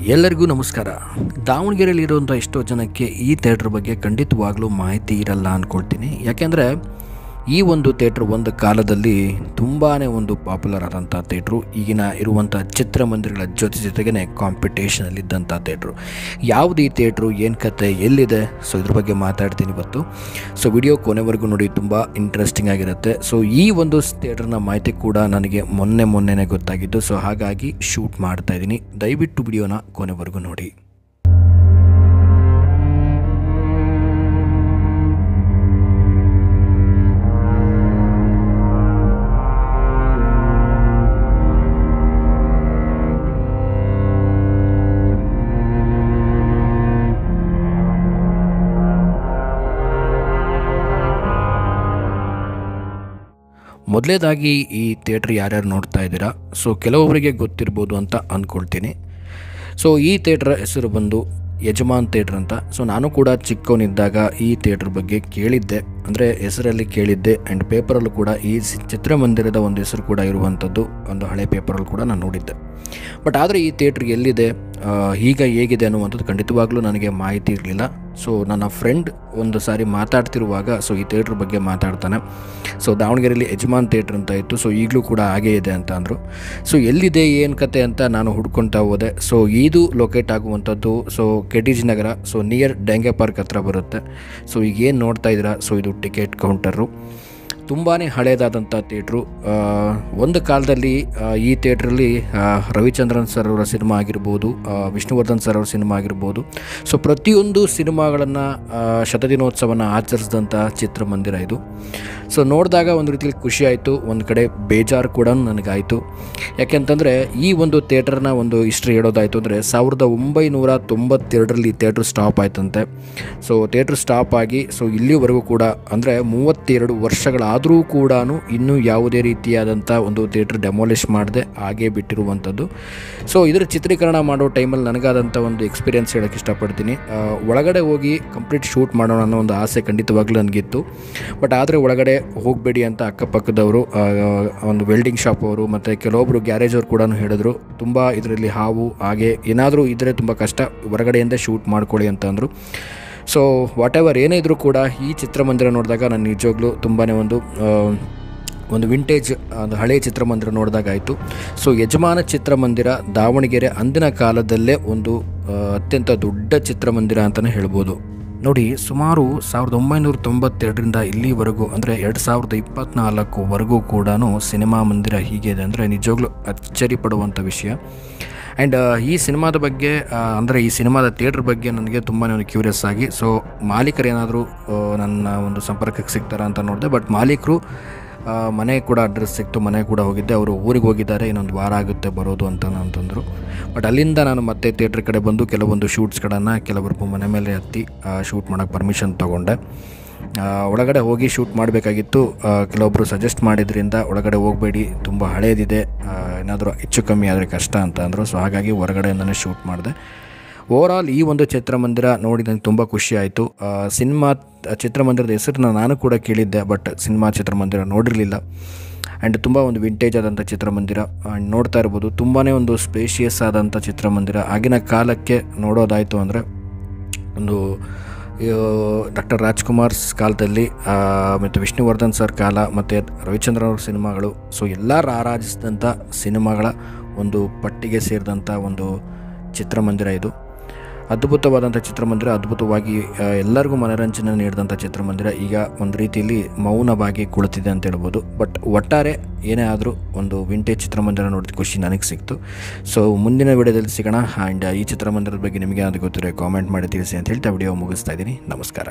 ಎಲ್ಲರಿಗೂ ನಮಸ್ಕಾರ. ದಾವಣಗೆರೆಯಲ್ಲಿರುವಂಥ ಎಷ್ಟೋ ಜನಕ್ಕೆ ಈ ಥಿಯೇಟ್ರ್ ಬಗ್ಗೆ ಖಂಡಿತವಾಗ್ಲೂ ಮಾಹಿತಿ ಇರಲ್ಲ ಅಂದ್ಕೊಳ್ತೀನಿ. ಯಾಕೆಂದರೆ ಈ ಒಂದು ಥಿಯೇಟ್ರ್ ಒಂದು ಕಾಲದಲ್ಲಿ ತುಂಬಾ ಒಂದು ಪಾಪ್ಯುಲರ್ ಆದಂಥ ಥಿಯೇಟ್ರು. ಈಗಿನ ಇರುವಂಥ ಚಿತ್ರಮಂದಿರಗಳ ಜೊತೆಗೇ ಕಾಂಪಿಟೇಷನಲ್ಲಿದ್ದಂಥ ಥಿಯೇಟ್ರು. ಯಾವುದು ಈ ಥಿಯೇಟ್ರು, ಏನು ಕತೆ, ಎಲ್ಲಿದೆ, ಸೊ ಇದ್ರ ಬಗ್ಗೆ ಮಾತಾಡ್ತೀನಿ ಇವತ್ತು. ಸೊ ವಿಡಿಯೋ ಕೊನೆವರೆಗೂ ನೋಡಿ, ತುಂಬ ಇಂಟ್ರೆಸ್ಟಿಂಗ್ ಆಗಿರುತ್ತೆ. ಸೊ ಈ ಒಂದು ಥಿಯೇಟ್ರನ್ನ ಮಾಹಿತಿ ಕೂಡ ನನಗೆ ಮೊನ್ನೆನೇ ಗೊತ್ತಾಗಿದ್ದು. ಸೊ ಹಾಗಾಗಿ ಶೂಟ್ ಮಾಡ್ತಾಯಿದ್ದೀನಿ. ದಯವಿಟ್ಟು ವಿಡಿಯೋನ ಕೊನೆವರೆಗೂ ನೋಡಿ. ಮೊದಲೇದಾಗಿ ಈ ಥಿಯೇಟ್ರ್ ಯಾರ್ಯಾರು ನೋಡ್ತಾ ಇದ್ದೀರಾ, ಸೊ ಕೆಲವೊಬ್ಬರಿಗೆ ಗೊತ್ತಿರ್ಬೋದು ಅಂತ ಅಂದ್ಕೊಳ್ತೀನಿ. ಸೊ ಈ ಥಿಯೇಟ್ರ್ ಹೆಸರು ಬಂದು ಯಜಮಾನ್ ಥಿಯೇಟ್ರ್ ಅಂತ. ಸೊ ನಾನು ಕೂಡ ಚಿಕ್ಕವನಿದ್ದಾಗ ಈ ಥಿಯೇಟ್ರ್ ಬಗ್ಗೆ ಕೇಳಿದ್ದೆ, ಅಂದರೆ ಹೆಸರಲ್ಲಿ ಕೇಳಿದ್ದೆ. ಆ್ಯಂಡ್ ಪೇಪರಲ್ಲೂ ಕೂಡ ಈ ಚಿತ್ರಮಂದಿರದ ಒಂದು ಹೆಸರು ಕೂಡ ಇರುವಂಥದ್ದು ಒಂದು ಹಳೆ ಪೇಪರಲ್ಲಿ ಕೂಡ ನಾನು ನೋಡಿದ್ದೆ. ಬಟ್ ಆದರೆ ಈ ಥಿಯೇಟ್ರ್ ಎಲ್ಲಿದೆ, ಈಗ ಹೇಗಿದೆ ಅನ್ನುವಂಥದ್ದು ಖಂಡಿತವಾಗ್ಲೂ ನನಗೆ ಮಾಹಿತಿ ಇರಲಿಲ್ಲ. ಸೊ ನನ್ನ ಫ್ರೆಂಡ್ ಒಂದು ಸಾರಿ ಮಾತಾಡ್ತಿರುವಾಗ ಸೊ ಈ ಥಿಯೇಟ್ರ್ ಬಗ್ಗೆ ಮಾತಾಡ್ತಾನೆ. ಸೊ ದಾವಣಗೆರೆಯಲ್ಲಿ ಯಜಮಾನ್ ಥಿಯೇಟ್ರ್ ಅಂತ ಇತ್ತು, ಸೊ ಈಗಲೂ ಕೂಡ ಹಾಗೇ ಇದೆ ಅಂತ ಅಂದರು. ಸೊ ಎಲ್ಲಿದೆ, ಏನು ಕತೆ ಅಂತ ನಾನು ಹುಡ್ಕೊಳ್ತಾ ಹೋದೆ. ಸೊ ಇದು ಲೊಕೇಟ್ ಆಗುವಂಥದ್ದು ಸೊ KTG ನಗರ, ಸೊ ನಿಯರ್ ಡೆಂಗೆ ಪಾರ್ಕ್ ಹತ್ರ ಬರುತ್ತೆ. ಸೊ ಈಗೇನು ನೋಡ್ತಾ ಇದ್ದೀರಾ, ಸೊ ಇದು ಟಿಕೆಟ್ ಕೌಂಟರು. ತುಂಬಾ ಹಳೇದಾದಂಥ ಥಿಯೇಟ್ರು. ಒಂದು ಕಾಲದಲ್ಲಿ ಈ ಥಿಯೇಟ್ರಲ್ಲಿ ರವಿಚಂದ್ರನ್ ಸರ್ ಅವರ ಸಿನಿಮಾ ಆಗಿರ್ಬೋದು, ವಿಷ್ಣುವರ್ಧನ್ ಸರ್ ಅವರ ಸಿನಿಮಾ ಆಗಿರ್ಬೋದು, ಸೊ ಪ್ರತಿಯೊಂದು ಸಿನಿಮಾಗಳನ್ನು ಶತದಿನೋತ್ಸವನ ಆಚರಿಸಿದಂಥ ಚಿತ್ರಮಂದಿರ ಇದು. ಸೊ ನೋಡಿದಾಗ ಒಂದು ರೀತಿಯಲ್ಲಿ ಖುಷಿ ಆಯಿತು, ಒಂದು ಕಡೆ ಬೇಜಾರು ಕೂಡ ನನಗಾಯಿತು. ಯಾಕೆಂತಂದರೆ ಈ ಒಂದು ಥಿಯೇಟ್ರನ್ನ ಒಂದು ಹಿಸ್ಟ್ರಿ ಹೇಳೋದಾಯಿತು ಅಂದರೆ 1992ರಲ್ಲಿ ಥಿಯೇಟ್ರ್ ಸ್ಟಾಪ್ ಆಯ್ತಂತೆ. ಸೊ ಥಿಯೇಟ್ರ್ ಸ್ಟಾಪ್ ಆಗಿ ಸೊ ಇಲ್ಲಿವರೆಗೂ ಕೂಡ ಅಂದರೆ 32 ವರ್ಷಗಳಾದರೂ ಕೂಡ ಇನ್ನೂ ಯಾವುದೇ ರೀತಿಯಾದಂಥ ಒಂದು ಥಿಯೇಟ್ರ್ ಡೆಮಾಲಿಷ್ ಮಾಡದೆ ಹಾಗೇ ಬಿಟ್ಟಿರುವಂಥದ್ದು. ಸೊ ಇದರ ಚಿತ್ರೀಕರಣ ಮಾಡೋ ಟೈಮಲ್ಲಿ ನನಗಾದಂಥ ಒಂದು ಎಕ್ಸ್ಪೀರಿಯೆನ್ಸ್ ಹೇಳೋಕ್ಕೆ ಇಷ್ಟಪಡ್ತೀನಿ. ಒಳಗಡೆ ಹೋಗಿ ಕಂಪ್ಲೀಟ್ ಶೂಟ್ ಮಾಡೋಣ ಅನ್ನೋ ಒಂದು ಆಸೆ ಖಂಡಿತವಾಗ್ಲೂ ನನಗಿತ್ತು. ಬಟ್ ಆದರೆ ಒಳಗಡೆ ಹೋಗಬೇಡಿ ಅಂತ ಅಕ್ಕಪಕ್ಕದವರು, ಒಂದು ವೆಲ್ಡಿಂಗ್ ಶಾಪ್ ಅವರು ಮತ್ತು ಕೆಲವೊಬ್ಬರು ಗ್ಯಾರೇಜ್ ಅವರು ಕೂಡ ಹೇಳಿದ್ರು, ತುಂಬ ಇದರಲ್ಲಿ ಹಾವು ಹಾಗೆ ಏನಾದರೂ ಇದ್ದರೆ ತುಂಬ ಕಷ್ಟ, ಹೊರಗಡೆಯಿಂದ ಶೂಟ್ ಮಾಡ್ಕೊಳ್ಳಿ ಅಂತ ಅಂದರು. ಸೊ ವಾಟ್ ಎವರ್ ಏನೇ ಇದ್ದರೂ ಕೂಡ ಈ ಚಿತ್ರಮಂದಿರ ನೋಡಿದಾಗ ನಾನು ನಿಜವಾಗ್ಲೂ ತುಂಬಾ ಒಂದು ವಿಂಟೇಜ್ ಒಂದು ಹಳೆಯ ಚಿತ್ರಮಂದಿರ ನೋಡಿದಾಗಾಯಿತು. ಸೊ ಯಜಮಾನ ಚಿತ್ರಮಂದಿರ ದಾವಣಗೆರೆ ಅಂದಿನ ಕಾಲದಲ್ಲೇ ಒಂದು ಅತ್ಯಂತ ದೊಡ್ಡ ಚಿತ್ರಮಂದಿರ ಅಂತಲೇ ಹೇಳ್ಬೋದು. ನೋಡಿ, ಸುಮಾರು 1992ರಿಂದ ಇಲ್ಲಿವರೆಗೂ ಅಂದರೆ 2024ವರೆಗೂ ಕೂಡ ಸಿನಿಮಾ ಮಂದಿರ ಹೀಗೆ ಇದೆ ಅಂದರೆ ನಿಜವಾಗ್ಲೂ ಅಚ್ಚರಿ ಪಡುವಂಥ ವಿಷಯ. ಆ್ಯಂಡ್ ಈ ಸಿನಿಮಾದ ಬಗ್ಗೆ ಅಂದರೆ ಈ ಸಿನಿಮಾದ ಥಿಯೇಟ್ರ್ ಬಗ್ಗೆ ನನಗೆ ತುಂಬಾ ಒಂದು ಕ್ಯೂರಿಯಸ್ ಆಗಿ, ಸೊ ಮಾಲೀಕರು ಏನಾದರೂ ನನ್ನ ಒಂದು ಸಂಪರ್ಕಕ್ಕೆ ಸಿಗ್ತಾರಾ ಅಂತ ನೋಡಿದೆ. ಬಟ್ ಮಾಲೀಕರು ಮನೆ ಕೂಡ ಅಡ್ರೆಸ್ ಸಿಕ್ತು, ಮನೆ ಕೂಡ ಹೋಗಿದ್ದೆ. ಅವರು ಊರಿಗೆ ಹೋಗಿದ್ದಾರೆ, ಇನ್ನೊಂದು ವಾರ ಆಗುತ್ತೆ ಬರೋದು ಅಂತಂದರು. ಬಟ್ ಅಲ್ಲಿಂದ ನಾನು ಮತ್ತೆ ಥಿಯೇಟ್ರ್ ಕಡೆ ಬಂದು ಕೆಲವೊಂದು ಶೂಟ್ಸ್ಗಳನ್ನು ಕೆಲವರು ಮನೆ ಮೇಲೆ ಹತ್ತಿ ಶೂಟ್ ಮಾಡೋಕ್ಕೆ ಪರ್ಮಿಷನ್ ತೊಗೊಂಡೆ. ಒಳಗಡೆ ಹೋಗಿ ಶೂಟ್ ಮಾಡಬೇಕಾಗಿತ್ತು. ಕೆಲವೊಬ್ಬರು ಸಜೆಸ್ಟ್ ಮಾಡಿದ್ರಿಂದ ಒಳಗಡೆ ಹೋಗಬೇಡಿ, ತುಂಬ ಹಳೇದಿದೆ, ಏನಾದರೂ ಹೆಚ್ಚು ಕಮ್ಮಿ ಆದರೆ ಕಷ್ಟ ಅಂತ ಅಂದರು. ಸೊ ಹಾಗಾಗಿ ಹೊರಗಡೆಯಿಂದನೇ ಶೂಟ್ ಮಾಡಿದೆ. ಓವರಾಲ್ ಈ ಒಂದು ಚಿತ್ರಮಂದಿರ ನೋಡಿ ನನಗೆ ತುಂಬ ಖುಷಿ ಆಯಿತು. ಚಿತ್ರಮಂದಿರದ ಹೆಸರನ್ನ ನಾನು ಕೂಡ ಕೇಳಿದ್ದೆ, ಬಟ್ ಸಿನಿಮಾ ಚಿತ್ರಮಂದಿರ ನೋಡಿರಲಿಲ್ಲ. ಆ್ಯಂಡ್ ತುಂಬ ಒಂದು ವಿಂಟೇಜ್ ಆದಂಥ ಚಿತ್ರಮಂದಿರ. ಆ್ಯಂಡ್ ನೋಡ್ತಾ ಇರ್ಬೋದು, ತುಂಬಾ ಒಂದು ಸ್ಪೇಷಿಯಸ್ ಆದಂಥ ಚಿತ್ರಮಂದಿರ. ಆಗಿನ ಕಾಲಕ್ಕೆ ನೋಡೋದಾಯಿತು ಅಂದರೆ ಒಂದು ಡಾಕ್ಟರ್ ರಾಜ್ಕುಮಾರ್ ಕಾಲದಲ್ಲಿ ಮತ್ತು ವಿಷ್ಣುವರ್ಧನ್ ಸರ್ ಕಾಲ ಮತ್ತು ರವಿಚಂದ್ರನ್ ಅವ್ರ ಸಿನಿಮಾಗಳು, ಸೊ ಎಲ್ಲ ರಾರಾಜಿಸಿದಂಥ ಸಿನಿಮಾಗಳ ಒಂದು ಪಟ್ಟಿಗೆ ಸೇರಿದಂಥ ಒಂದು ಚಿತ್ರಮಂದಿರ ಇದು. ಅದ್ಭುತವಾದಂಥ ಚಿತ್ರಮಂದಿರ, ಅದ್ಭುತವಾಗಿ ಎಲ್ಲರಿಗೂ ಮನೋರಂಜನೆ ನೀಡಿದಂಥ ಚಿತ್ರಮಂದಿರ ಈಗ ಒಂದು ರೀತಿಯಲ್ಲಿ ಮೌನವಾಗಿ ಕುಳಿತಿದೆ ಅಂತ ಹೇಳ್ಬೋದು. ಬಟ್ ಒಟ್ಟಾರೆ ಏನೇ ಆದರೂ ಒಂದು ವಿಂಟೇಜ್ ಚಿತ್ರಮಂದಿರ ನೋಡಿದ ಖುಷಿ ನನಗೆ ಸಿಕ್ತು. ಸೊ ಮುಂದಿನ ವಿಡಿಯೋದಲ್ಲಿ ಸಿಗೋಣ. ಆ್ಯಂಡ್ ಈ ಚಿತ್ರಮಂದಿರದ ಬಗ್ಗೆ ನಿಮಗೆ ಏನಾದರೂ ಗೊತ್ತಿರೋ ಕಾಮೆಂಟ್ ಮಾಡಿ ತಿಳಿಸಿ ಅಂತ ಹೇಳ್ತಾ ವಿಡಿಯೋ ಮುಗಿಸ್ತಾ ಇದ್ದೀನಿ. ನಮಸ್ಕಾರ.